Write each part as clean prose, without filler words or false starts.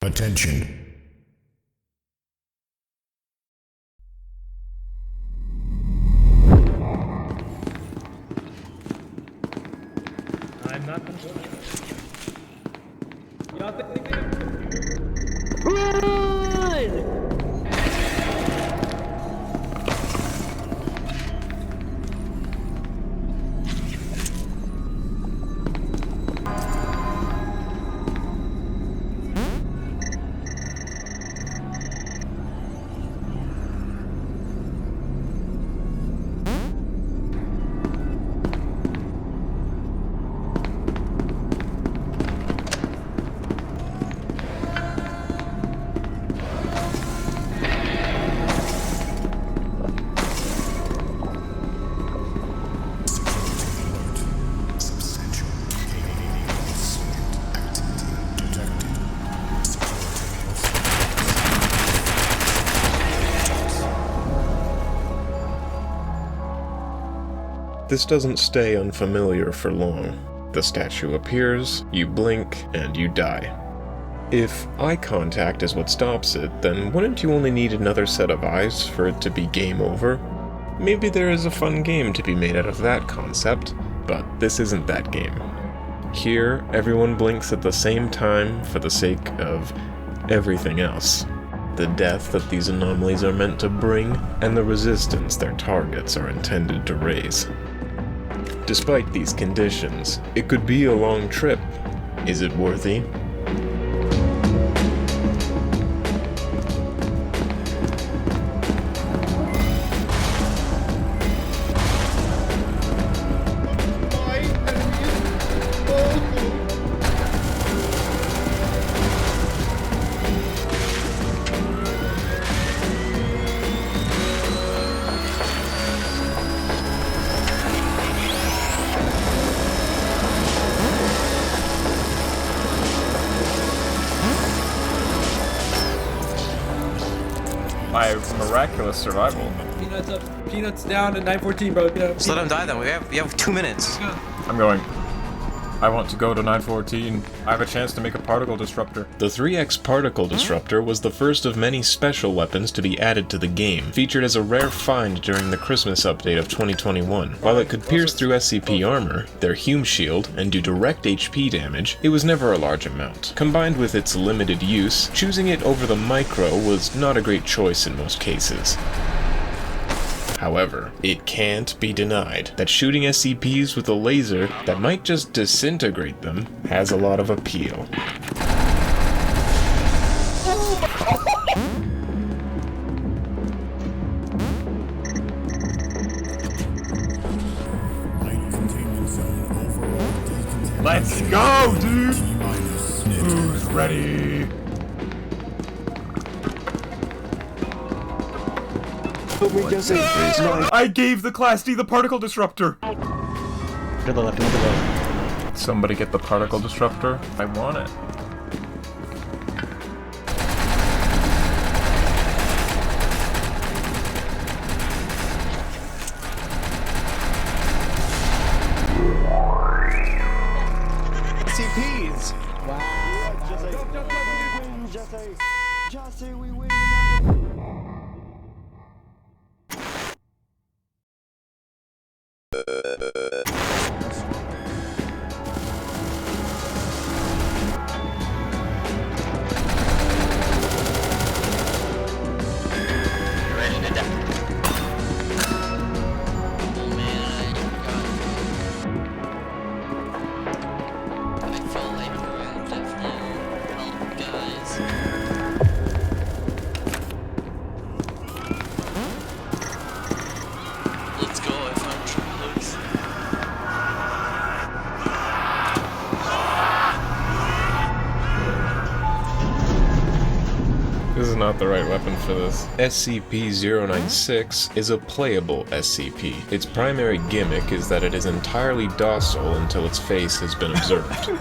Attention. I'm not gonna go. Y'all think This doesn't stay unfamiliar for long. The statue appears, you blink, and you die. If eye contact is what stops it, then wouldn't you only need another set of eyes for it to be game over? Maybe there is a fun game to be made out of that concept, but this isn't that game. Here, everyone blinks at the same time for the sake of everything else. The death that these anomalies are meant to bring, and the resistance their targets are intended to raise. Despite these conditions, it could be a long trip. Is it worthy? my miraculous survival. Peanuts up. Peanuts down at 9:14, bro. Just let him die then. We have 2 minutes. I'm going. I want to go to 914. I have a chance to make a particle disruptor. The 3X Particle Disruptor was the first of many special weapons to be added to the game, featured as a rare find during the Christmas update of 2021. While it could pierce through SCP armor, their Hume Shield, and do direct HP damage, it was never a large amount. Combined with its limited use, choosing it over the Micro was not a great choice in most cases. However, it can't be denied that shooting SCPs with a laser that might just disintegrate them has a lot of appeal. Let's go, dude! Who's ready? I gave the Class D the particle disruptor! To the left, to the left. Somebody get the particle disruptor. I want it. SCPs! Jacek, we win. This is not the right weapon for this. SCP-096 is a playable SCP. Its primary gimmick is that it is entirely docile until its face has been observed.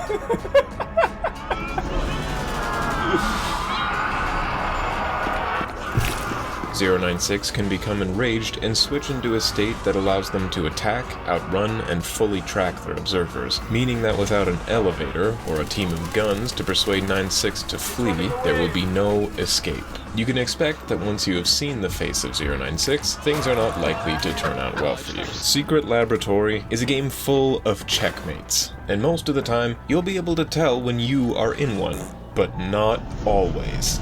096 can become enraged and switch into a state that allows them to attack, outrun, and fully track their observers, meaning that without an elevator or a team of guns to persuade 96 to flee, there will be no escape. You can expect that once you have seen the face of 096, things are not likely to turn out well for you. Secret Laboratory is a game full of checkmates, and most of the time, you'll be able to tell when you are in one, but not always.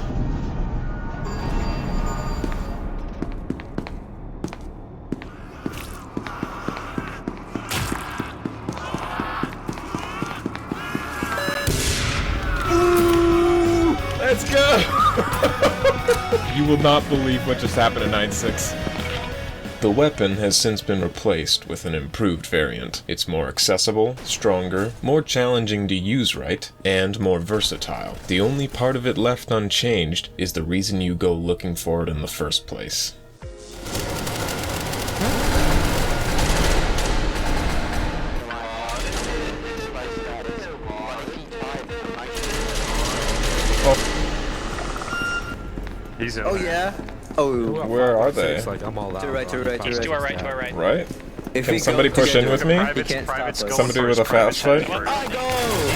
Let's go! You will not believe what just happened to 96. The weapon has since been replaced with an improved variant. It's more accessible, stronger, more challenging to use right, and more versatile. The only part of it left unchanged is the reason you go looking for it in the first place. He's in Oh there. yeah. Oh. Where are they? It's like I'm all out. To the right, to the right, to He's the to right. our right, to our right. Right? If Can we somebody go push in together, with me? He can't stop us. Somebody with a fast fight? I go!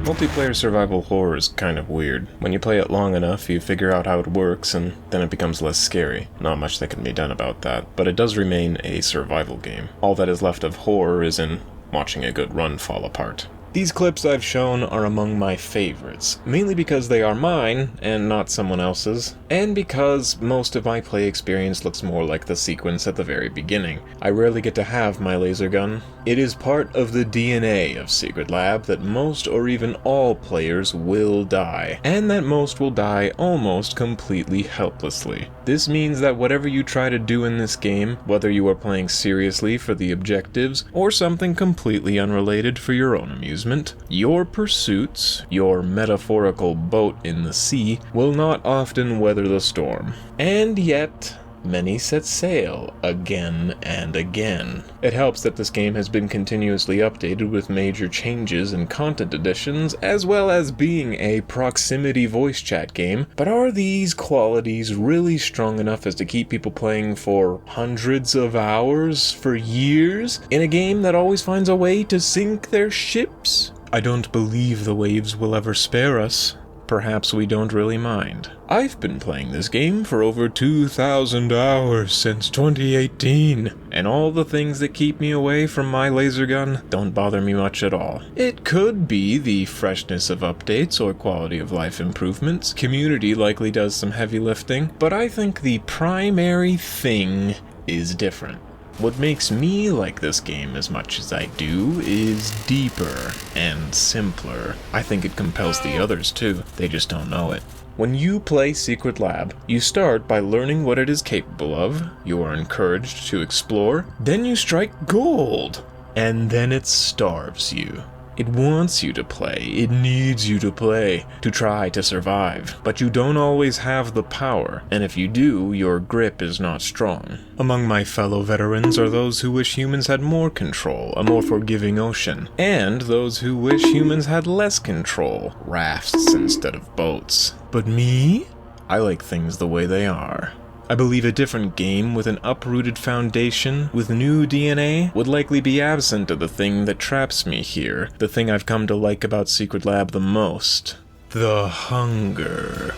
Multiplayer survival horror is kind of weird. When you play it long enough, you figure out how it works, and then it becomes less scary. Not much that can be done about that, but it does remain a survival game. All that is left of horror is in watching a good run fall apart. These clips I've shown are among my favorites, mainly because they are mine and not someone else's, and because most of my play experience looks more like the sequence at the very beginning. I rarely get to have my laser gun. It is part of the DNA of Secret Lab that most or even all players will die, and that most will die almost completely helplessly. This means that whatever you try to do in this game, whether you are playing seriously for the objectives, or something completely unrelated for your own amusement, your pursuits, your metaphorical boat in the sea, will not often weather the storm. And yet, many set sail again and again. It helps that this game has been continuously updated with major changes and content additions, as well as being a proximity voice chat game, but are these qualities really strong enough as to keep people playing for hundreds of hours, for years, in a game that always finds a way to sink their ships? I don't believe the waves will ever spare us. Perhaps we don't really mind. I've been playing this game for over 2,000 hours since 2018, and all the things that keep me away from my laser gun don't bother me much at all. It could be the freshness of updates or quality of life improvements. Community likely does some heavy lifting, but I think the primary thing is different. What makes me like this game as much as I do is deeper and simpler. I think it compels the others too, they just don't know it. When you play Secret Lab, you start by learning what it is capable of, you are encouraged to explore, then you strike gold, and then it starves you. It wants you to play, it needs you to play, to try to survive, but you don't always have the power, and if you do, your grip is not strong. Among my fellow veterans are those who wish humans had more control, a more forgiving ocean, and those who wish humans had less control, rafts instead of boats. But me? I like things the way they are. I believe a different game with an uprooted foundation, with new DNA, would likely be absent of the thing that traps me here, the thing I've come to like about Secret Lab the most. The hunger.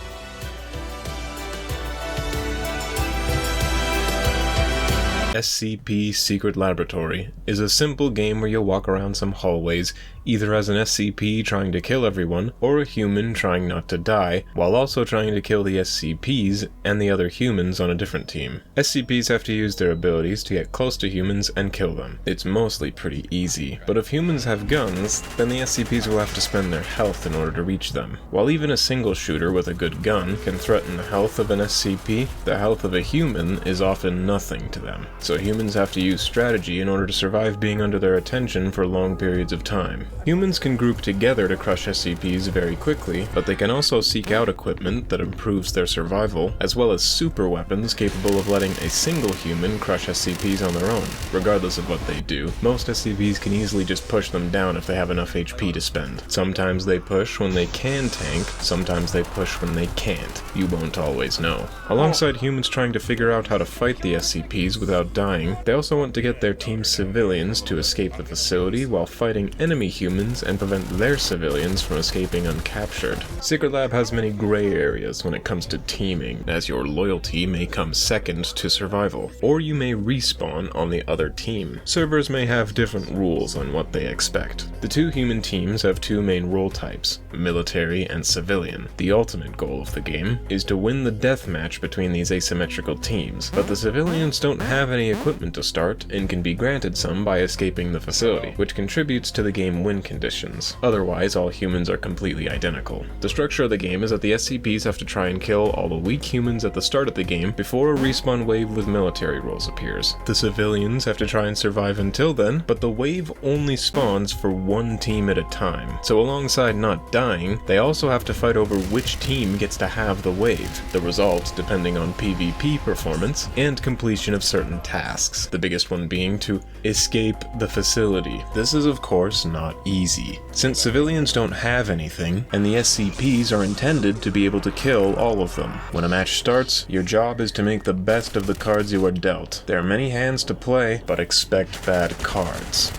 SCP Secret Laboratory is a simple game where you walk around some hallways, either as an SCP trying to kill everyone, or a human trying not to die, while also trying to kill the SCPs and the other humans on a different team. SCPs have to use their abilities to get close to humans and kill them. It's mostly pretty easy, but if humans have guns, then the SCPs will have to spend their health in order to reach them. While even a single shooter with a good gun can threaten the health of an SCP, the health of a human is often nothing to them. So humans have to use strategy in order to survive being under their attention for long periods of time. Humans can group together to crush SCPs very quickly, but they can also seek out equipment that improves their survival, as well as super weapons capable of letting a single human crush SCPs on their own. Regardless of what they do, most SCPs can easily just push them down if they have enough HP to spend. Sometimes they push when they can tank, sometimes they push when they can't. You won't always know. Alongside humans trying to figure out how to fight the SCPs without dying, they also want to get their team's civilians to escape the facility while fighting enemy humans and prevent their civilians from escaping uncaptured. Secret Lab has many gray areas when it comes to teaming, as your loyalty may come second to survival, or you may respawn on the other team. Servers may have different rules on what they expect. The two human teams have two main role types, military and civilian. The ultimate goal of the game is to win the deathmatch between these asymmetrical teams, but the civilians don't have any equipment to start and can be granted some by escaping the facility, which contributes to the game win conditions. Otherwise, all humans are completely identical. The structure of the game is that the SCPs have to try and kill all the weak humans at the start of the game before a respawn wave with military roles appears. The civilians have to try and survive until then, but the wave only spawns for one team at a time. So alongside not dying, they also have to fight over which team gets to have the wave, the result depending on PvP performance and completion of certain tasks, the biggest one being to escape the facility. This is of course not easy, since civilians don't have anything, and the SCPs are intended to be able to kill all of them. When a match starts, your job is to make the best of the cards you are dealt. There are many hands to play, but expect bad cards.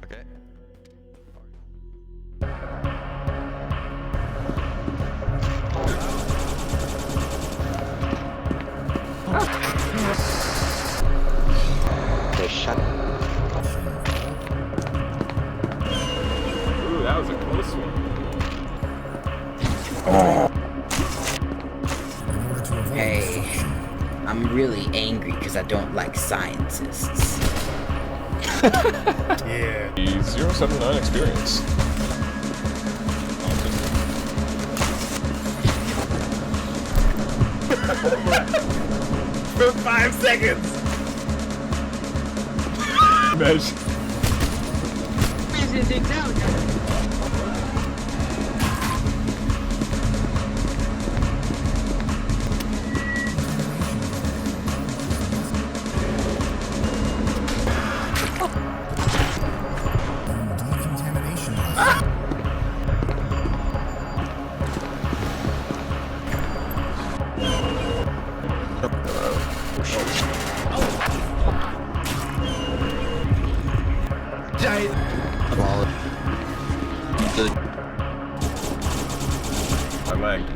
Okay. Okay, shut. Ooh, that was a close one. Hey, I'm really angry because I don't like scientists. Yeah. The 079 experience. For 5 seconds! Mesh. I lagged.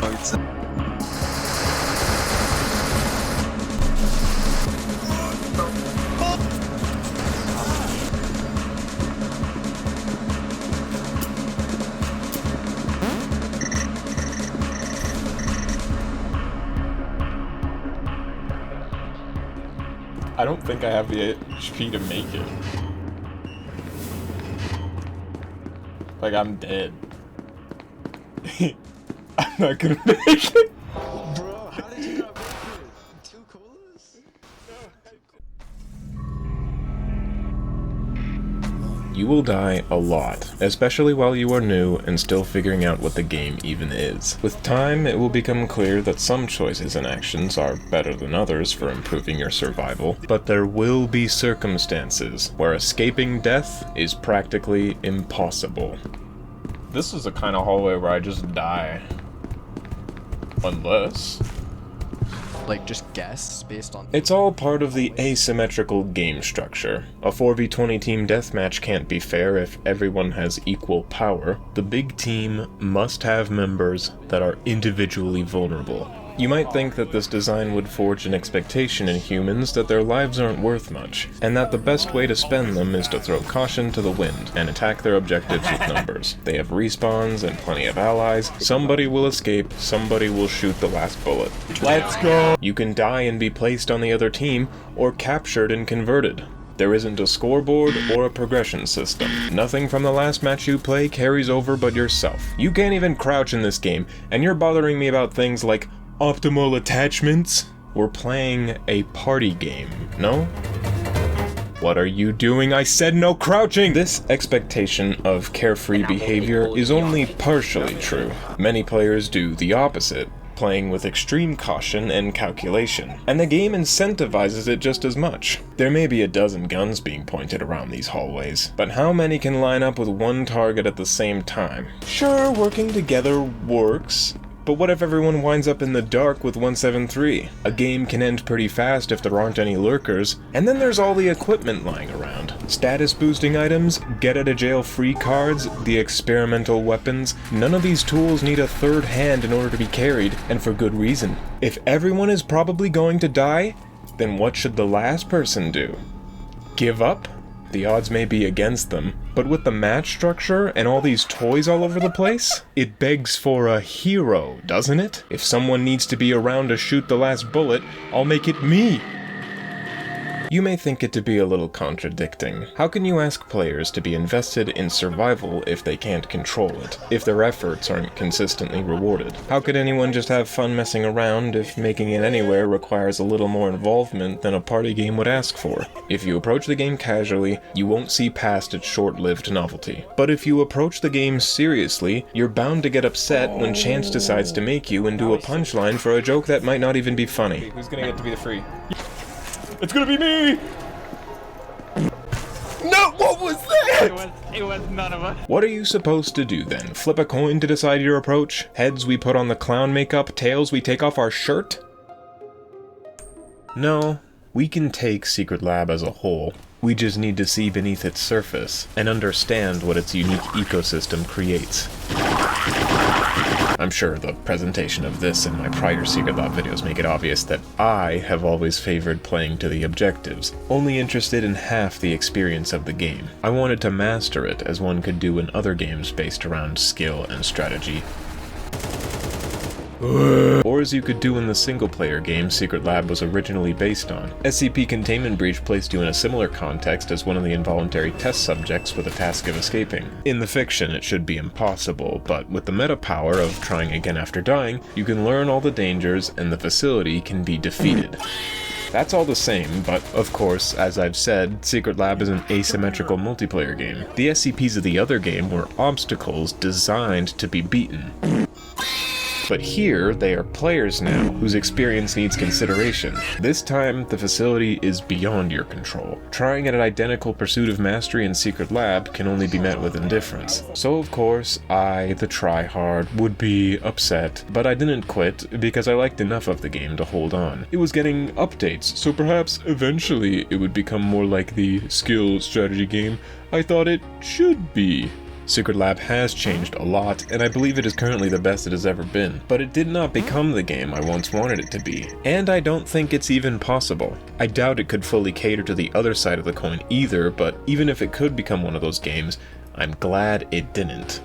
Oh, it's I don't think I have the HP to make it. Like, I'm dead. I'm not gonna make it. Bro, how did you not make it? 2 colas? You will die a lot, especially while you are new and still figuring out what the game even is. With time, it will become clear that some choices and actions are better than others for improving your survival, but there will be circumstances where escaping death is practically impossible. This is the kind of hallway where I just die. Unless... Like, just guess based on... It's all part of the asymmetrical game structure. A 4v20 team deathmatch can't be fair if everyone has equal power. The big team must have members that are individually vulnerable. You might think that this design would forge an expectation in humans that their lives aren't worth much, and that the best way to spend them is to throw caution to the wind and attack their objectives with numbers. They have respawns and plenty of allies, somebody will escape, somebody will shoot the last bullet. Let's go! You can die and be placed on the other team, or captured and converted. There isn't a scoreboard or a progression system. Nothing from the last match you play carries over but yourself. You can't even crouch in this game, and you're bothering me about things like optimal attachments? We're playing a party game, no? What are you doing? I said no crouching! This expectation of carefree behavior is only partially true. Many players do the opposite, playing with extreme caution and calculation, and the game incentivizes it just as much. There may be a dozen guns being pointed around these hallways, but how many can line up with one target at the same time? Sure, working together works, but what if everyone winds up in the dark with 173? A game can end pretty fast if there aren't any lurkers, and then there's all the equipment lying around. Status boosting items, get out of jail free cards, the experimental weapons. None of these tools need a third hand in order to be carried, and for good reason. If everyone is probably going to die, then what should the last person do? Give up? The odds may be against them, but with the match structure and all these toys all over the place, it begs for a hero, doesn't it? If someone needs to be around to shoot the last bullet, I'll make it me! You may think it to be a little contradicting. How can you ask players to be invested in survival if they can't control it? If their efforts aren't consistently rewarded? How could anyone just have fun messing around if making it anywhere requires a little more involvement than a party game would ask for? If you approach the game casually, you won't see past its short-lived novelty. But if you approach the game seriously, you're bound to get upset when chance decides to make you into a punchline for a joke that might not even be funny. Who's gonna get to be the free? It's gonna be me! No, what was that? It was none of us. What are you supposed to do then? Flip a coin to decide your approach? Heads we put on the clown makeup, tails we take off our shirt? No, we can take Secret Lab as a whole. We just need to see beneath its surface and understand what its unique ecosystem creates. I'm sure the presentation of this and my prior Secret Lab videos make it obvious that I have always favored playing to the objectives, only interested in half the experience of the game. I wanted to master it as one could do in other games based around skill and strategy. Or as you could do in the single-player game Secret Lab was originally based on. SCP Containment Breach placed you in a similar context as one of the involuntary test subjects with a task of escaping. In the fiction, it should be impossible, but with the meta power of trying again after dying, you can learn all the dangers and the facility can be defeated. That's all the same, but of course, as I've said, Secret Lab is an asymmetrical multiplayer game. The SCPs of the other game were obstacles designed to be beaten. But here, they are players now, whose experience needs consideration. This time, the facility is beyond your control. Trying at an identical pursuit of mastery in Secret Lab can only be met with indifference. So of course, I, the tryhard, would be upset, but I didn't quit because I liked enough of the game to hold on. It was getting updates, so perhaps eventually it would become more like the skill strategy game I thought it should be. Secret Lab has changed a lot, and I believe it is currently the best it has ever been, but it did not become the game I once wanted it to be, and I don't think it's even possible. I doubt it could fully cater to the other side of the coin either, but even if it could become one of those games, I'm glad it didn't.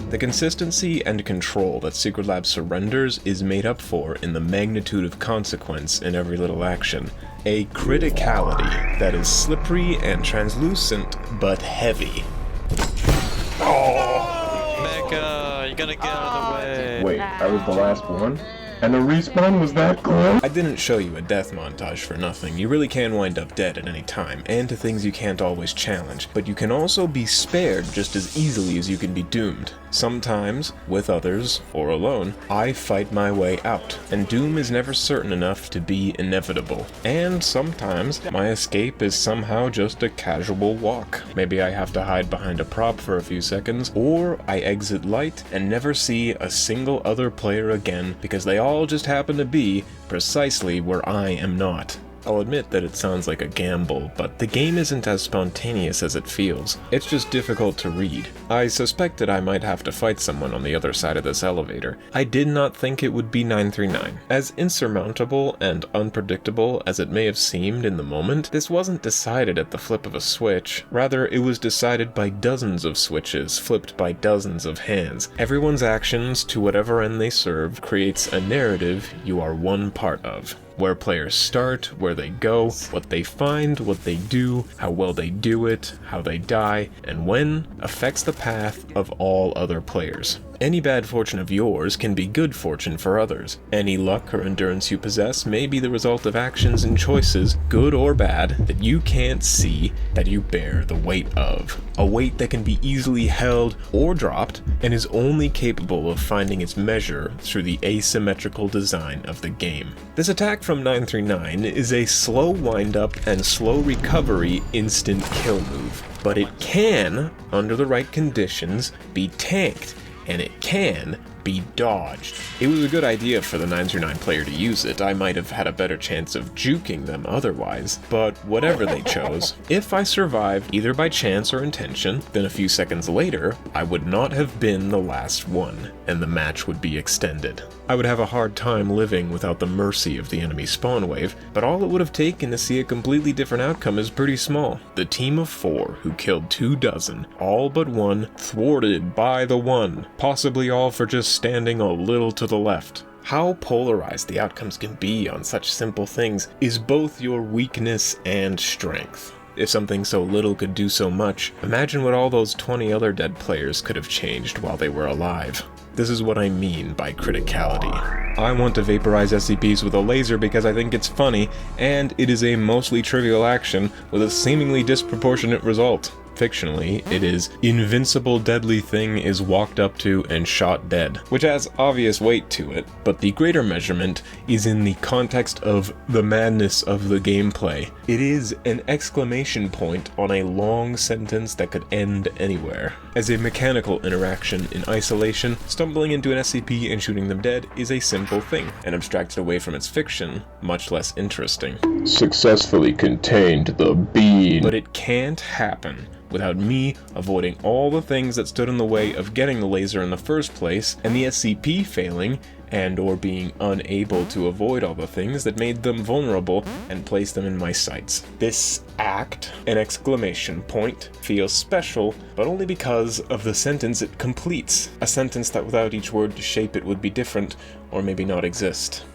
The consistency and control that Secret Lab surrenders is made up for in the magnitude of consequence in every little action. A criticality that is slippery and translucent, but heavy. Mecha, you gotta get out of the way. Wait, I was the last one? And the respawn was that close? I didn't show you a death montage for nothing. You really can wind up dead at any time, and to things you can't always challenge, but you can also be spared just as easily as you can be doomed. Sometimes, with others, or alone, I fight my way out, and doom is never certain enough to be inevitable. And sometimes, my escape is somehow just a casual walk. Maybe I have to hide behind a prop for a few seconds, or I exit light and never see a single other player again because they all just happen to be precisely where I am not. I'll admit that it sounds like a gamble, but the game isn't as spontaneous as it feels. It's just difficult to read. I suspected I might have to fight someone on the other side of this elevator. I did not think it would be 939. As insurmountable and unpredictable as it may have seemed in the moment, this wasn't decided at the flip of a switch. Rather, it was decided by dozens of switches, flipped by dozens of hands. Everyone's actions, to whatever end they serve, creates a narrative you are one part of. Where players start, where they go, what they find, what they do, how well they do it, how they die, and when affects the path of all other players. Any bad fortune of yours can be good fortune for others. Any luck or endurance you possess may be the result of actions and choices, good or bad, that you can't see, that you bear the weight of. A weight that can be easily held or dropped, and is only capable of finding its measure through the asymmetrical design of the game. This attack from 939 is a slow wind-up and slow recovery instant kill move, but it can, under the right conditions, be tanked, and it can be dodged. It was a good idea for the 939 player to use it. I might have had a better chance of juking them otherwise, but whatever they chose, if I survived either by chance or intention, then a few seconds later, I would not have been the last one, and the match would be extended. I would have a hard time living without the mercy of the enemy spawn wave, but all it would have taken to see a completely different outcome is pretty small. The team of 4 who killed 24, all but one thwarted by the one, possibly all for just standing a little to the left. How polarized the outcomes can be on such simple things is both your weakness and strength. If something so little could do so much, imagine what all those 20 other dead players could have changed while they were alive. This is what I mean by criticality. I want to vaporize SCPs with a laser because I think it's funny, and it is a mostly trivial action with a seemingly disproportionate result. Fictionally, it is invincible deadly thing is walked up to and shot dead, which has obvious weight to it, but the greater measurement is in the context of the madness of the gameplay. It is an exclamation point on a long sentence that could end anywhere. As a mechanical interaction in isolation, stumbling into an SCP and shooting them dead is a simple thing, and abstracted away from its fiction, much less interesting. Successfully contained the bean. But it can't happen without me avoiding all the things that stood in the way of getting the laser in the first place, and the SCP failing and or being unable to avoid all the things that made them vulnerable and place them in my sights. This act, an exclamation point, feels special, but only because of the sentence it completes, a sentence that without each word to shape it would be different, or maybe not exist.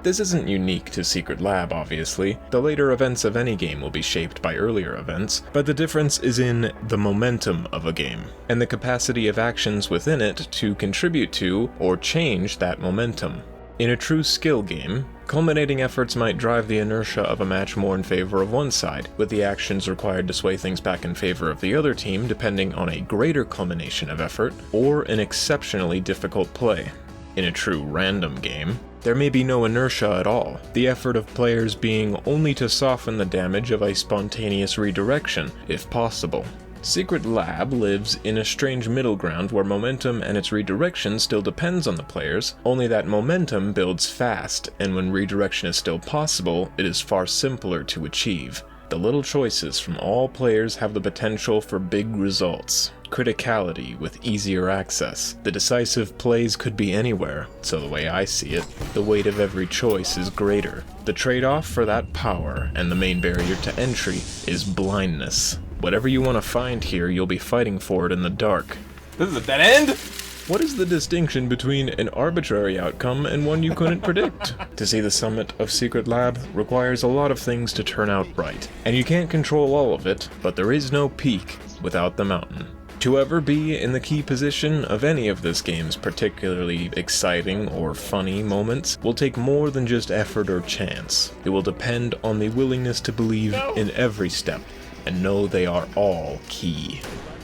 This isn't unique to Secret Lab, obviously. The later events of any game will be shaped by earlier events, but the difference is in the momentum of a game, and the capacity of actions within it to contribute to or change that momentum. In a true skill game, culminating efforts might drive the inertia of a match more in favor of one side, with the actions required to sway things back in favor of the other team depending on a greater culmination of effort or an exceptionally difficult play. In a true random game, there may be no inertia at all, the effort of players being only to soften the damage of a spontaneous redirection, if possible. Secret Lab lives in a strange middle ground where momentum and its redirection still depends on the players, only that momentum builds fast, and when redirection is still possible, it is far simpler to achieve. The little choices from all players have the potential for big results. Criticality with easier access. The decisive plays could be anywhere, so the way I see it, the weight of every choice is greater. The trade-off for that power, and the main barrier to entry, is blindness. Whatever you want to find here, you'll be fighting for it in the dark. This is a dead end? What is the distinction between an arbitrary outcome and one you couldn't predict? To see the summit of Secret Lab requires a lot of things to turn out right, and you can't control all of it, but there is no peak without the mountain. To ever be in the key position of any of this game's particularly exciting or funny moments will take more than just effort or chance. It will depend on the willingness to believe in every step, and know they are all key.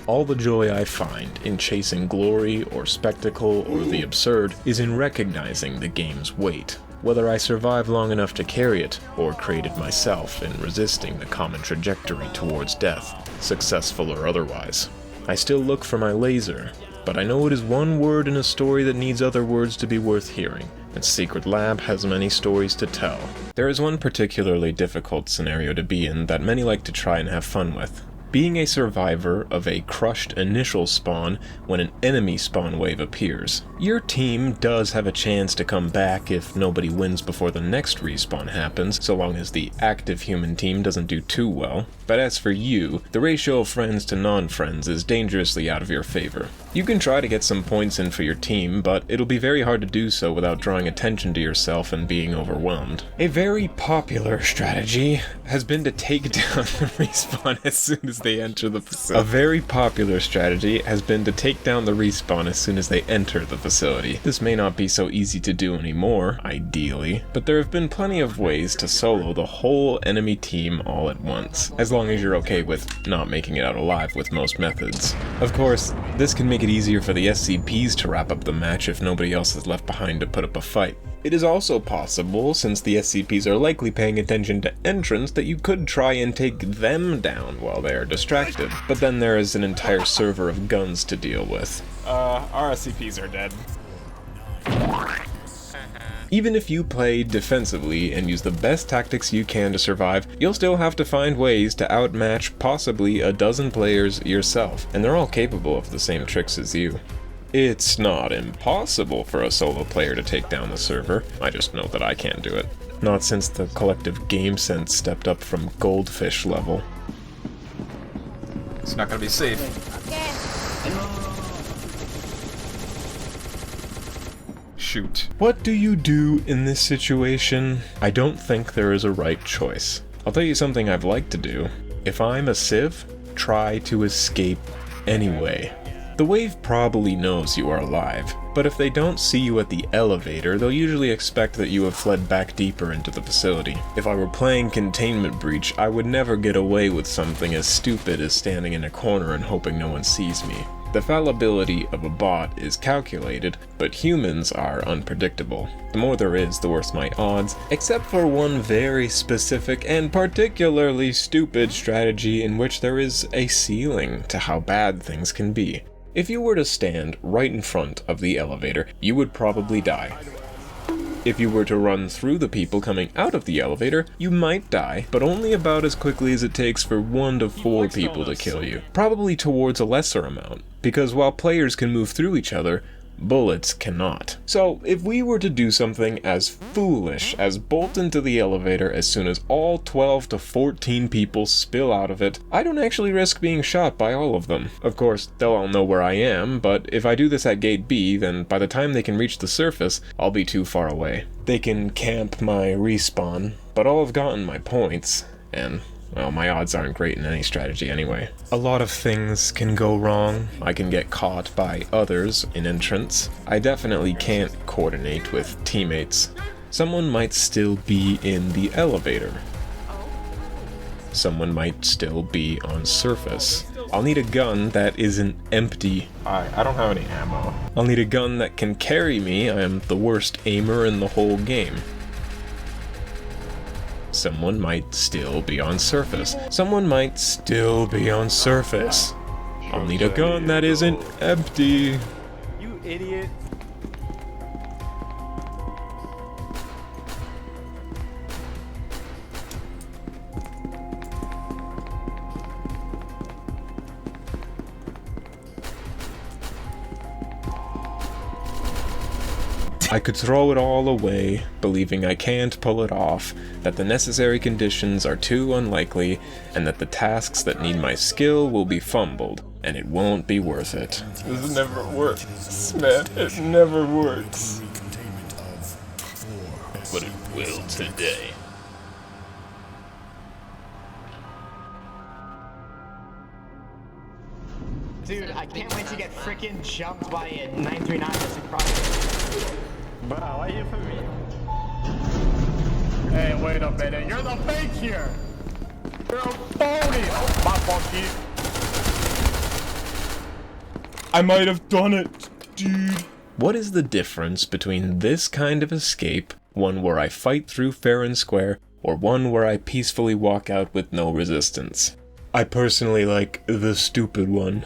All the joy I find in chasing glory or spectacle or the absurd is in recognizing the game's weight, whether I survive long enough to carry it or create it myself in resisting the common trajectory towards death, successful or otherwise. I still look for my laser, but I know it is one word in a story that needs other words to be worth hearing, and Secret Lab has many stories to tell. There is one particularly difficult scenario to be in that many like to try and have fun with. Being a survivor of a crushed initial spawn when an enemy spawn wave appears. Your team does have a chance to come back if nobody wins before the next respawn happens, so long as the active human team doesn't do too well. But as for you, the ratio of friends to non-friends is dangerously out of your favor. You can try to get some points in for your team, but it'll be very hard to do so without drawing attention to yourself and being overwhelmed. A very popular strategy has been to take down the respawn as soon as as they enter the facility. A very popular strategy has been to take down the respawn as soon as they enter the facility. This may not be so easy to do anymore, ideally, but there have been plenty of ways to solo the whole enemy team all at once, as long as you're okay with not making it out alive with most methods. Of course, this can make it easier for the SCPs to wrap up the match if nobody else is left behind to put up a fight. It is also possible, since the SCPs are likely paying attention to entrance, that you could try and take them down while they are distracted. But then there is an entire server of guns to deal with. Our SCPs are dead. Even if you play defensively and use the best tactics you can to survive, you'll still have to find ways to outmatch possibly a dozen players yourself, and they're all capable of the same tricks as you. It's not impossible for a solo player to take down the server, I just know that I can't do it. Not since the collective game sense stepped up from goldfish level. It's not gonna be safe. Shoot. What do you do in this situation? I don't think there is a right choice. I'll tell you something I've liked to do. If I'm a civ, try to escape anyway. The wave probably knows you are alive, but if they don't see you at the elevator, they'll usually expect that you have fled back deeper into the facility. If I were playing Containment Breach, I would never get away with something as stupid as standing in a corner and hoping no one sees me. The fallibility of a bot is calculated, but humans are unpredictable. The more there is, the worse my odds, except for one very specific and particularly stupid strategy in which there is a ceiling to how bad things can be. If you were to stand right in front of the elevator, you would probably die. If you were to run through the people coming out of the elevator, you might die, but only about as quickly as it takes for 1 to 4 people to kill you. Probably towards a lesser amount, because while players can move through each other, bullets cannot. So, if we were to do something as foolish as bolt into the elevator as soon as all 12 to 14 people spill out of it, I don't actually risk being shot by all of them. Of course, they'll all know where I am, but if I do this at gate B, then by the time they can reach the surface, I'll be too far away. They can camp my respawn, but I'll have gotten my points, and well, my odds aren't great in any strategy anyway. A lot of things can go wrong. I can get caught by others in entrance. I definitely can't coordinate with teammates. Someone might still be in the elevator. Someone might still be on surface. I'll need a gun that isn't empty. I don't have any ammo. I'll need a gun that can carry me. I am the worst aimer in the whole game. Someone might still be on surface. Someone might still be on surface. I'll need a gun that isn't empty. You idiot. I could throw it all away, believing I can't pull it off, that the necessary conditions are too unlikely, and that the tasks that need my skill will be fumbled, and it won't be worth it. This never works, man. It never works. But it will today. Dude, I can't wait to get frickin' jumped by a 939 that's across. Bro, why you for me? Hey, wait a minute. You're the fake here. You're a phony. Oh, my funky. I might have done it, dude. What is the difference between this kind of escape, one where I fight through fair and square, or one where I peacefully walk out with no resistance? I personally like the stupid one.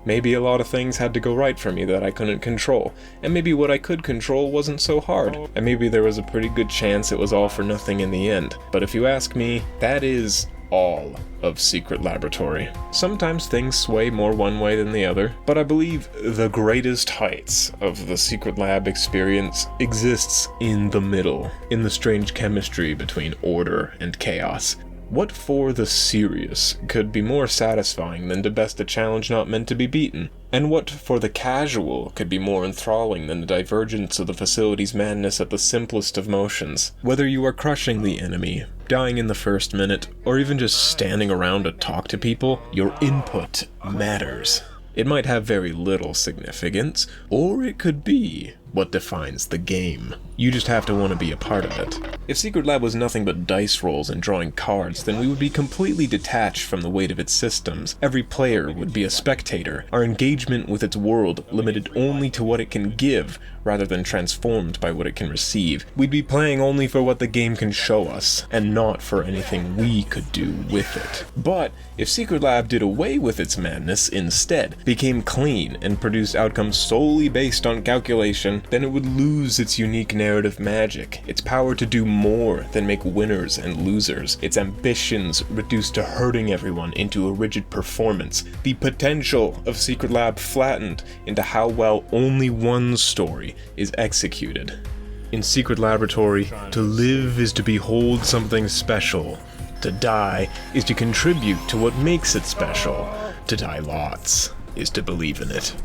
Maybe a lot of things had to go right for me that I couldn't control, and maybe what I could control wasn't so hard, and maybe there was a pretty good chance it was all for nothing in the end. But if you ask me, that is all of Secret Laboratory. Sometimes things sway more one way than the other, but I believe the greatest heights of the Secret Lab experience exists in the middle, in the strange chemistry between order and chaos. What for the serious could be more satisfying than to best a challenge not meant to be beaten? And what for the casual could be more enthralling than the divergence of the facility's madness at the simplest of motions? Whether you are crushing the enemy, dying in the first minute, or even just standing around to talk to people, your input matters. It might have very little significance, or it could be what defines the game. You just have to want to be a part of it. If Secret Lab was nothing but dice rolls and drawing cards, then we would be completely detached from the weight of its systems. Every player would be a spectator, our engagement with its world limited only to what it can give, rather than transformed by what it can receive. We'd be playing only for what the game can show us, and not for anything we could do with it. But if Secret Lab did away with its madness instead, became clean, and produced outcomes solely based on calculation, then it would lose its unique narrative magic, its power to do more than make winners and losers, its ambitions reduced to herding everyone into a rigid performance, the potential of Secret Lab flattened into how well only one story is executed. In Secret Laboratory, to live is to behold something special. To die is to contribute to what makes it special. To die lots is to believe in it.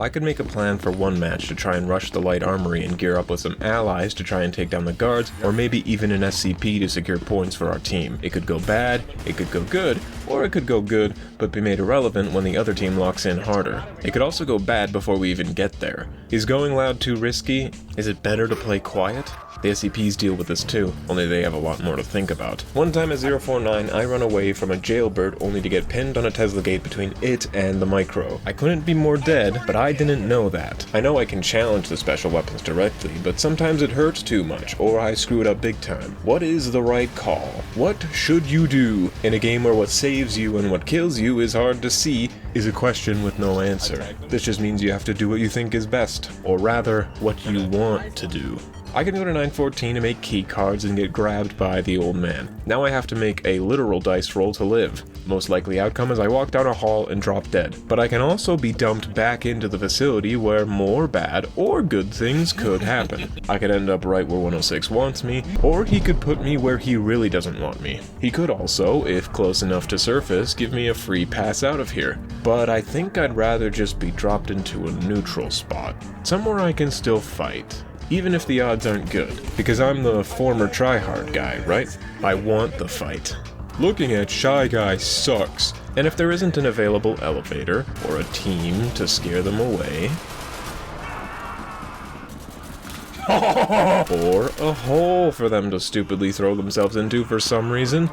I could make a plan for one match to try and rush the light armory and gear up with some allies to try and take down the guards, or maybe even an SCP to secure points for our team. It could go bad, it could go good, or it could go good but be made irrelevant when the other team locks in harder. It could also go bad before we even get there. Is going loud too risky? Is it better to play quiet? The SCPs deal with this too, only they have a lot more to think about. One time at 049, I run away from a jailbird only to get pinned on a Tesla gate between it and the micro. I couldn't be more dead, but I didn't know that. I know I can challenge the special weapons directly, but sometimes it hurts too much, or I screw it up big time. What is the right call? What should you do in a game where what saves you and what kills you is hard to see is a question with no answer? This just means you have to do what you think is best, or rather, what you want to do. I can go to 914 and make key cards and get grabbed by the old man. Now I have to make a literal dice roll to live. Most likely outcome is I walk down a hall and drop dead. But I can also be dumped back into the facility where more bad or good things could happen. I could end up right where 106 wants me, or he could put me where he really doesn't want me. He could also, if close enough to surface, give me a free pass out of here. But I think I'd rather just be dropped into a neutral spot, somewhere I can still fight. Even if the odds aren't good, because I'm the former tryhard guy, right? I want the fight. Looking at Shy Guy sucks, and if there isn't an available elevator, or a team to scare them away, or a hole for them to stupidly throw themselves into for some reason,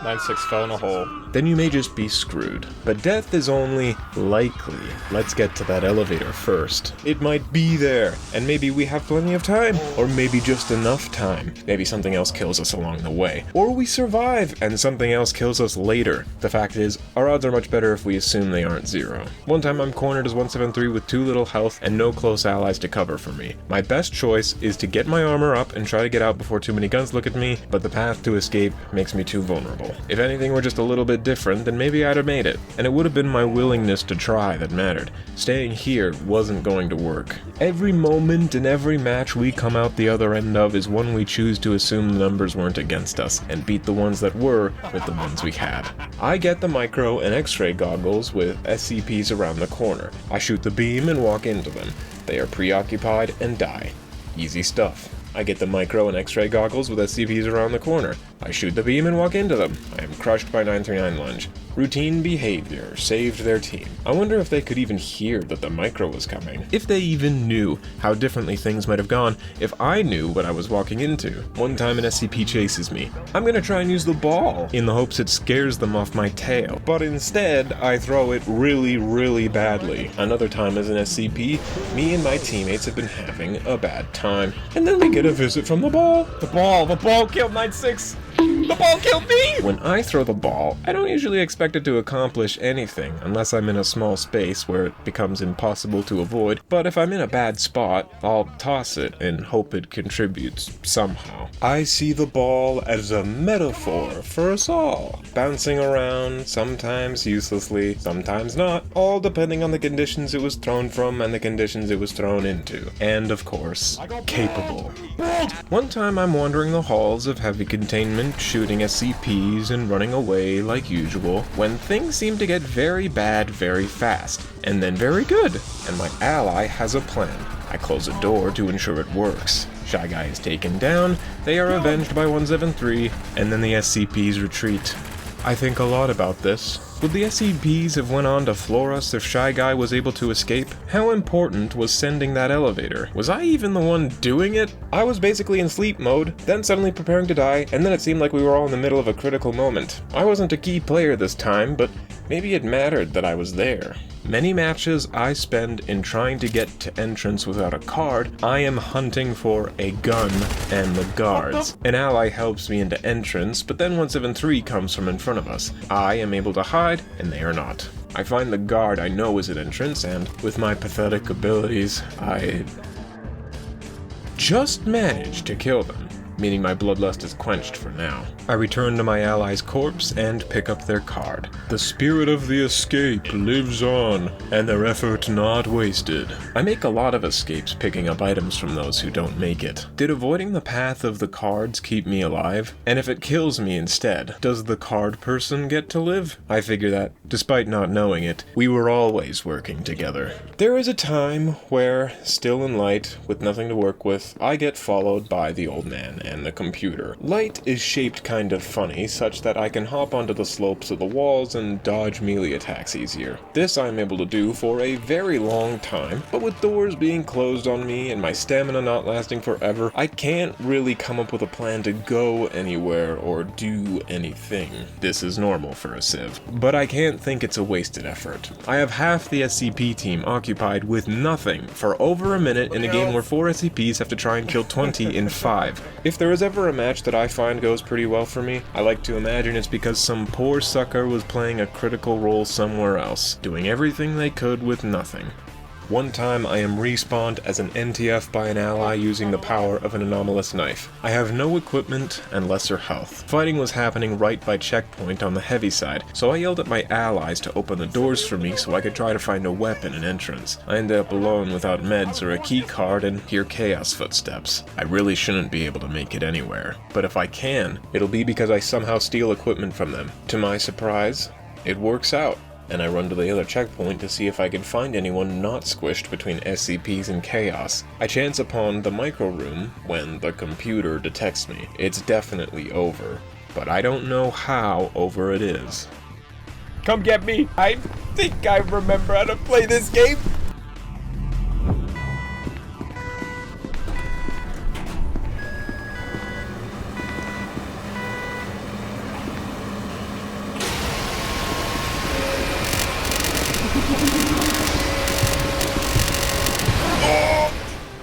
9-6 fell in a hole. then you may just be screwed. But death is only likely. Let's get to that elevator first. It might be there, and maybe we have plenty of time, or maybe just enough time. Maybe something else kills us along the way. Or we survive, and something else kills us later. The fact is, our odds are much better if we assume they aren't zero. One time I'm cornered as 173 with too little health and no close allies to cover for me. My best choice is to get my armor up and try to get out before too many guns look at me, but the path to escape makes me too vulnerable. If anything were just a little bit different, then maybe I'd have made it. And it would have been my willingness to try that mattered. Staying here wasn't going to work. Every moment and every match we come out the other end of is one we choose to assume the numbers weren't against us, and beat the ones that were with the ones we had. I get the micro and x-ray goggles with SCPs around the corner. I shoot the beam and walk into them. They are preoccupied and die. Easy stuff. I get the micro and x-ray goggles with SCPs around the corner. I shoot the beam and walk into them. I am crushed by 939 lunge. Routine behavior saved their team. I wonder if they could even hear that the micro was coming. If they even knew how differently things might have gone if I knew what I was walking into. One time an SCP chases me. I'm gonna try and use the ball in the hopes it scares them off my tail. But instead, I throw it really, really badly. Another time as an SCP, me and my teammates have been having a bad time. And then we get a visit from the ball. The ball killed 9-6. The ball killed me! When I throw the ball, I don't usually expect it to accomplish anything, unless I'm in a small space where it becomes impossible to avoid, but if I'm in a bad spot, I'll toss it and hope it contributes somehow. I see the ball as a metaphor for us all, bouncing around, sometimes uselessly, sometimes not, all depending on the conditions it was thrown from and the conditions it was thrown into, and of course, capable. One time I'm wandering the halls of heavy containment, shooting shooting SCPs and running away like usual, when things seem to get very bad very fast, and then very good, and my ally has a plan. I close a door to ensure it works. Shy Guy is taken down, they are avenged by 173, and then the SCPs retreat. I think a lot about this. Would the SCPs have went on to floor us if Shy Guy was able to escape? How important was sending that elevator? Was I even the one doing it? I was basically in sleep mode, then suddenly preparing to die, and then it seemed like we were all in the middle of a critical moment. I wasn't a key player this time, but maybe it mattered that I was there. Many matches I spend in trying to get to entrance without a card, I am hunting for a gun and the guards. An ally helps me into entrance, but then 173 comes from in front of us. I am able to hide, and they are not. I find the guard I know is at entrance, and with my pathetic abilities, I just manage to kill them, meaning my bloodlust is quenched for now. I return to my ally's corpse and pick up their card. The spirit of the escape lives on, and their effort not wasted. I make a lot of escapes picking up items from those who don't make it. Did avoiding the path of the cards keep me alive? And if it kills me instead, does the card person get to live? I figure that, despite not knowing it, we were always working together. There is a time where, still in light, with nothing to work with, I get followed by the old man and the computer. Light is shaped kind of funny, such that I can hop onto the slopes of the walls and dodge melee attacks easier. This I'm able to do for a very long time, but with doors being closed on me and my stamina not lasting forever, I can't really come up with a plan to go anywhere or do anything. This is normal for a Civ, but I can't think it's a wasted effort. I have half the SCP team occupied with nothing for over a minute in a game where 4 SCPs have to try and kill 20 in 5. If there is ever a match that I find goes pretty well for me, I like to imagine it's because some poor sucker was playing a critical role somewhere else, doing everything they could with nothing. One time I am respawned as an NTF by an ally using the power of an anomalous knife. I have no equipment and lesser health. Fighting was happening right by checkpoint on the heavy side, so I yelled at my allies to open the doors for me so I could try to find a weapon and entrance. I ended up alone without meds or a key card and hear chaos footsteps. I really shouldn't be able to make it anywhere, but if I can, it'll be because I somehow steal equipment from them. To my surprise, it works out, and I run to the other checkpoint to see if I can find anyone not squished between SCPs and chaos. I chance upon the micro room when the computer detects me. It's definitely over, but I don't know how over it is. Come get me! I think I remember how to play this game!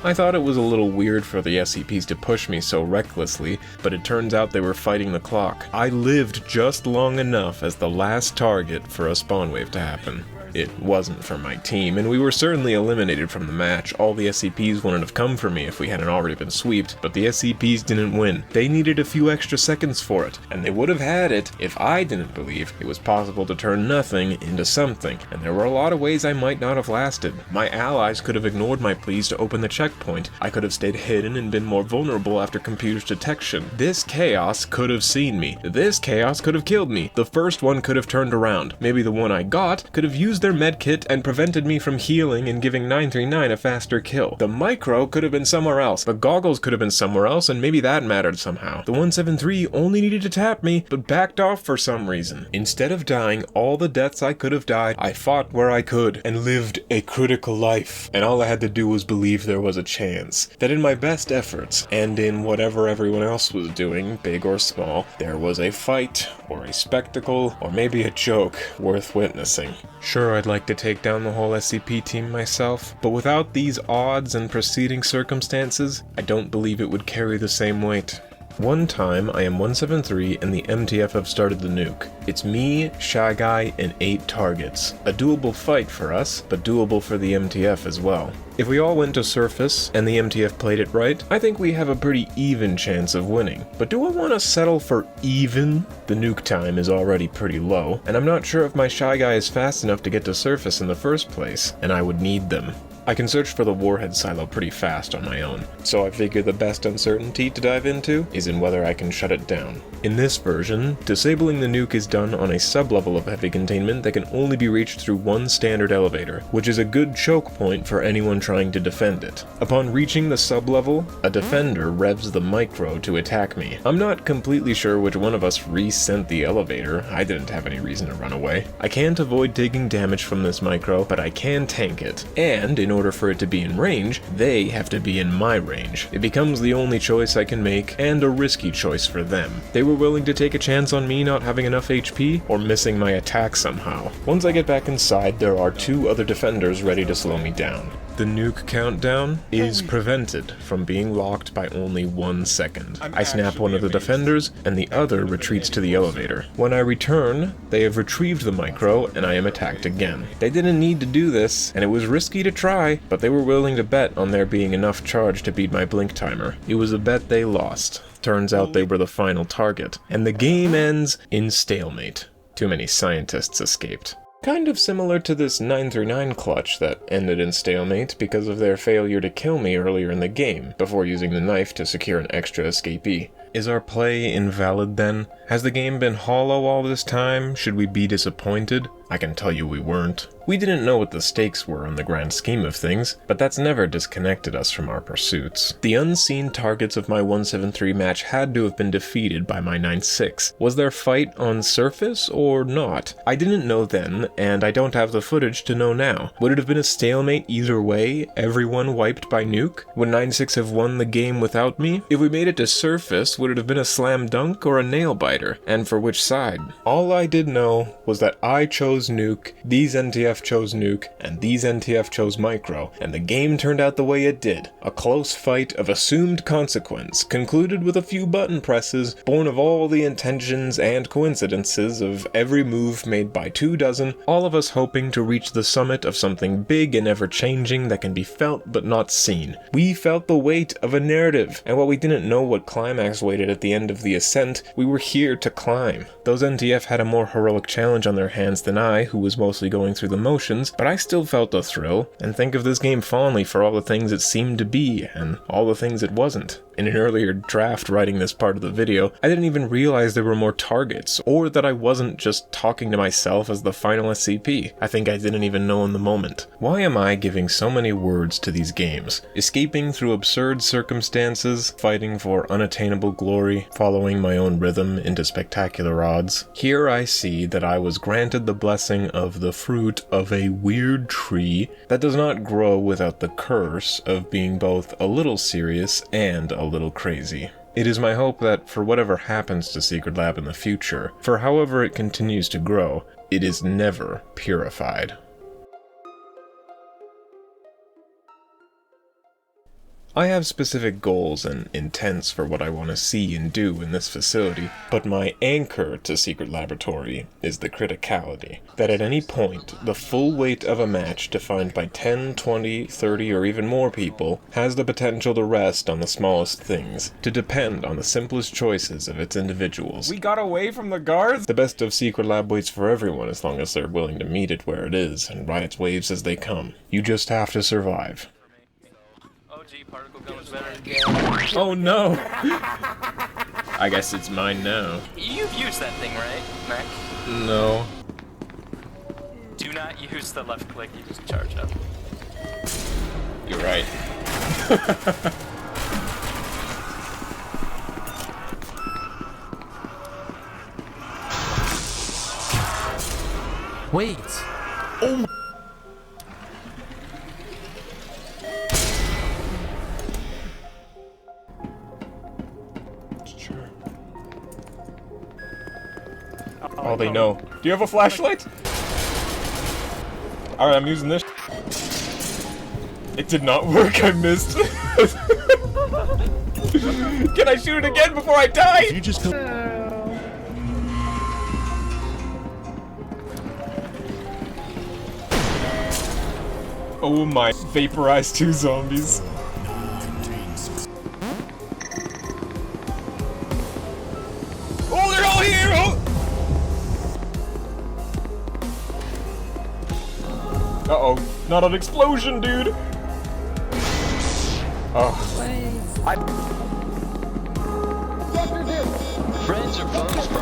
I thought it was a little weird for the SCPs to push me so recklessly, but it turns out they were fighting the clock. I lived just long enough as the last target for a spawn wave to happen. It wasn't for my team, and we were certainly eliminated from the match. All the SCPs wouldn't have come for me if we hadn't already been sweeped, but the SCPs didn't win. They needed a few extra seconds for it, and they would have had it if I didn't believe it was possible to turn nothing into something, and there were a lot of ways I might not have lasted. My allies could have ignored my pleas to open the checkpoint. I could have stayed hidden and been more vulnerable after computer's detection. This chaos could have seen me. This chaos could have killed me. The first one could have turned around. Maybe the one I got could have used their medkit and prevented me from healing and giving 939 a faster kill. The micro could have been somewhere else. The goggles could have been somewhere else, and maybe that mattered somehow. The 173 only needed to tap me, but backed off for some reason. Instead of dying all the deaths I could have died, I fought where I could and lived a critical life. And all I had to do was believe there was a chance. That in my best efforts, and in whatever everyone else was doing, big or small, there was a fight, or a spectacle, or maybe a joke worth witnessing. Sure, I'd like to take down the whole SCP team myself, but without these odds and preceding circumstances, I don't believe it would carry the same weight. One time, I am 173 and the MTF have started the nuke. It's me, Shy Guy, and 8 targets. A doable fight for us, but doable for the MTF as well. If we all went to surface, and the MTF played it right, I think we have a pretty even chance of winning. But do I want to settle for even? The nuke time is already pretty low, and I'm not sure if my Shy Guy is fast enough to get to surface in the first place, and I would need them. I can search for the warhead silo pretty fast on my own, so I figure the best uncertainty to dive into is in whether I can shut it down. In this version, disabling the nuke is done on a sub-level of heavy containment that can only be reached through one standard elevator, which is a good choke point for anyone trying to defend it. Upon reaching the sub-level, a defender revs the micro to attack me. I'm not completely sure which one of us re-sent the elevator. I didn't have any reason to run away. I can't avoid taking damage from this micro, but I can tank it. And in order for it to be in range, they have to be in my range. It becomes the only choice I can make, and a risky choice for them. They were willing to take a chance on me not having enough HP, or missing my attack somehow. Once I get back inside, there are 2 other defenders ready to slow me down. The nuke countdown is prevented from being locked by only 1 second. I snap one of the defenders, and the other retreats to the elevator. When I return, they have retrieved the micro, and I am attacked again. They didn't need to do this, and it was risky to try, but they were willing to bet on there being enough charge to beat my blink timer. It was a bet they lost. Turns out they were the final target, and the game ends in stalemate. Too many scientists escaped. Kind of similar to this 939 clutch that ended in stalemate because of their failure to kill me earlier in the game, before using the knife to secure an extra escapee. Is our play invalid then? Has the game been hollow all this time? Should we be disappointed? I can tell you we weren't. We didn't know what the stakes were in the grand scheme of things, but that's never disconnected us from our pursuits. The unseen targets of my 173 match had to have been defeated by my 9-6. Was their fight on surface or not? I didn't know then, and I don't have the footage to know now. Would it have been a stalemate either way, everyone wiped by nuke? Would 9-6 have won the game without me? If we made it to surface, would it have been a slam dunk or a nail biter? And for which side? All I did know was that I chose nuke, these NTF chose nuke, and these NTF chose micro, and the game turned out the way it did. A close fight of assumed consequence, concluded with a few button presses, born of all the intentions and coincidences of every move made by 24, all of us hoping to reach the summit of something big and ever-changing that can be felt but not seen. We felt the weight of a narrative, and while we didn't know what climax waited at the end of the ascent, we were here to climb. Those NTF had a more heroic challenge on their hands than I, who was mostly going through the motions, but I still felt the thrill, and think of this game fondly for all the things it seemed to be, and all the things it wasn't. In an earlier draft writing this part of the video, I didn't even realize there were more targets, or that I wasn't just talking to myself as the final SCP. I think I didn't even know in the moment. Why am I giving so many words to these games? Escaping through absurd circumstances, fighting for unattainable glory, following my own rhythm into spectacular odds. Here I see that I was granted the blessing of the fruit of a weird tree that does not grow without the curse of being both a little serious and a little crazy. It is my hope that for whatever happens to Secret Lab in the future, for however it continues to grow, it is never purified. I have specific goals and intents for what I want to see and do in this facility, but my anchor to Secret Laboratory is the criticality, that at any point, the full weight of a match defined by 10, 20, 30, or even more people has the potential to rest on the smallest things, to depend on the simplest choices of its individuals. We got away from the guards? The best of Secret Lab waits for everyone as long as they're willing to meet it where it is and ride its waves as they come. You just have to survive. Oh no! I guess it's mine now. You've used that thing, right, Mac? No. Do not use the left click, you just charge up. You're right. Wait. Oh my. Oh, they know. Do you have a flashlight? Alright, I'm using this. It did not work, I missed. Can I shoot it again before I die? You just Oh my, vaporized 2 zombies. Oh, they're all here! Oh! Uh-oh, not an explosion, dude! Friends or foes, bro?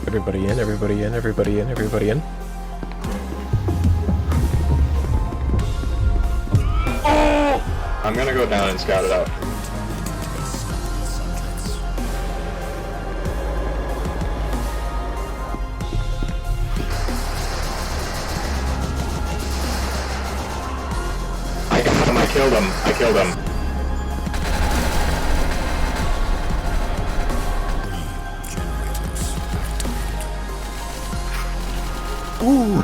Everybody in, everybody in, everybody in, everybody in. I'm gonna go down and scout it out. I got him, I killed him, I killed him. Ooh!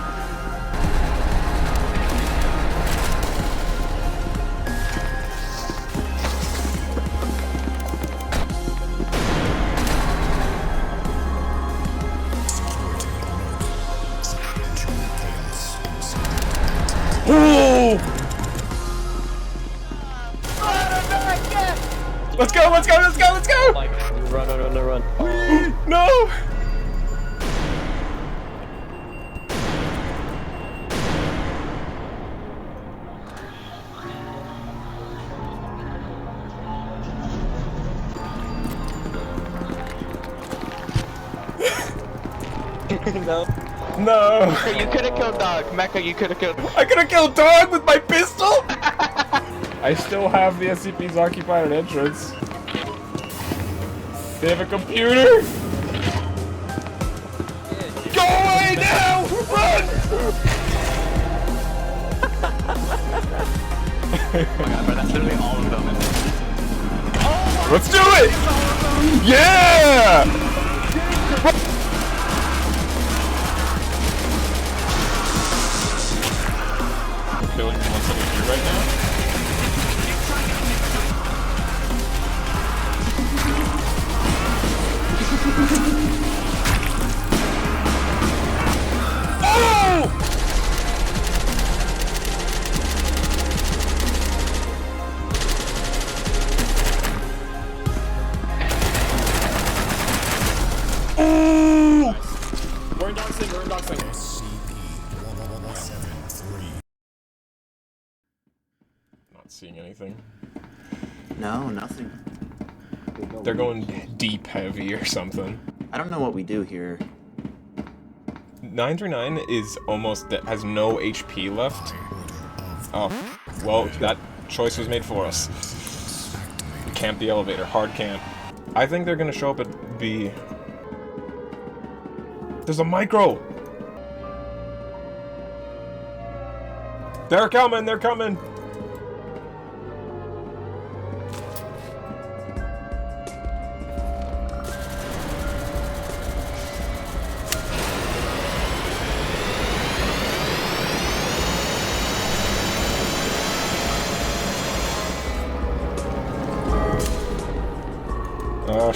Let's go, let's go, let's go, let's go! Run. No! No! You could have killed Dog. Mecha, you could have killed. I could have killed Dog with my pistol! I still have the SCP's occupied an entrance. They have a computer! Go away now! Run! That's literally all of them. Let's do it! Yeah! Killing 172 right now. We're in Doxing, we're in Doxing. Not seeing anything. No, nothing. They're going deep heavy or something. I don't know what we do here. 939 is almost that has no HP left. Oh, well, that choice was made for us. Camp the elevator, hard camp. I think they're gonna show up at B. There's a micro! They're coming, they're coming! Oh,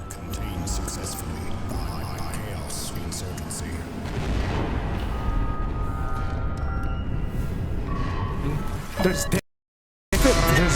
Contained successfully by Chaos Insurgency. There's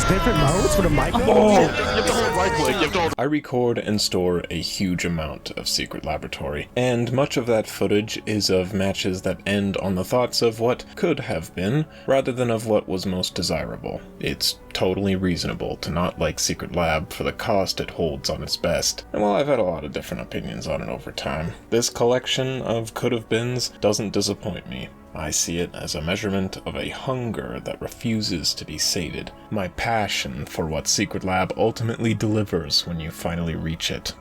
different modes for the micro? You have to hold right click, you have to hold. I record and store a huge amount of Secret Laboratory, and much of that footage is of matches that end on the thoughts of what could have been, rather than of what was most desirable. It's totally reasonable to not like Secret Lab for the cost it holds on its best, and while I've had a lot of different opinions on it over time, this collection of could-have-beens doesn't disappoint me. I see it as a measurement of a hunger that refuses to be sated, my passion for what Secret Lab ultimately delivers when you finally reach it.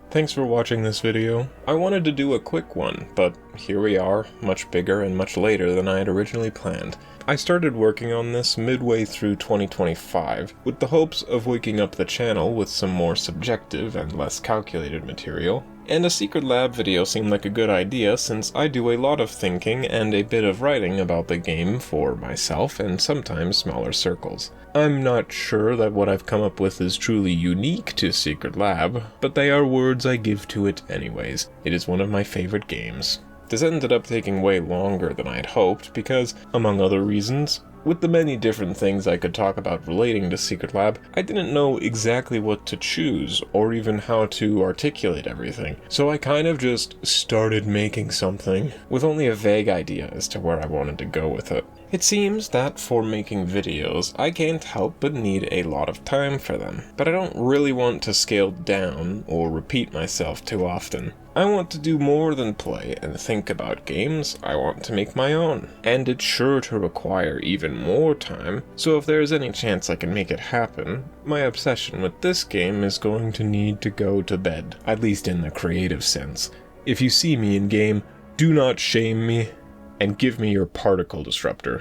Thanks for watching this video. I wanted to do a quick one, but here we are, much bigger and much later than I had originally planned. I started working on this midway through 2025, with the hopes of waking up the channel with some more subjective and less calculated material, And a secret lab video seemed like a good idea since I do a lot of thinking and a bit of writing about the game for myself and sometimes smaller circles. I'm not sure that what I've come up with is truly unique to Secret Lab, but they are words I give to it anyways. It is one of my favorite games. This ended up taking way longer than I'd hoped because, among other reasons, with the many different things I could talk about relating to Secret Lab, I didn't know exactly what to choose, or even how to articulate everything, so I kind of just started making something, with only a vague idea as to where I wanted to go with it. It seems that for making videos, I can't help but need a lot of time for them, but I don't really want to scale down or repeat myself too often. I want to do more than play and think about games, I want to make my own. And it's sure to require even more time, so if there is any chance I can make it happen, my obsession with this game is going to need to go to bed, at least in the creative sense. If you see me in game, do not shame me, and give me your particle disruptor.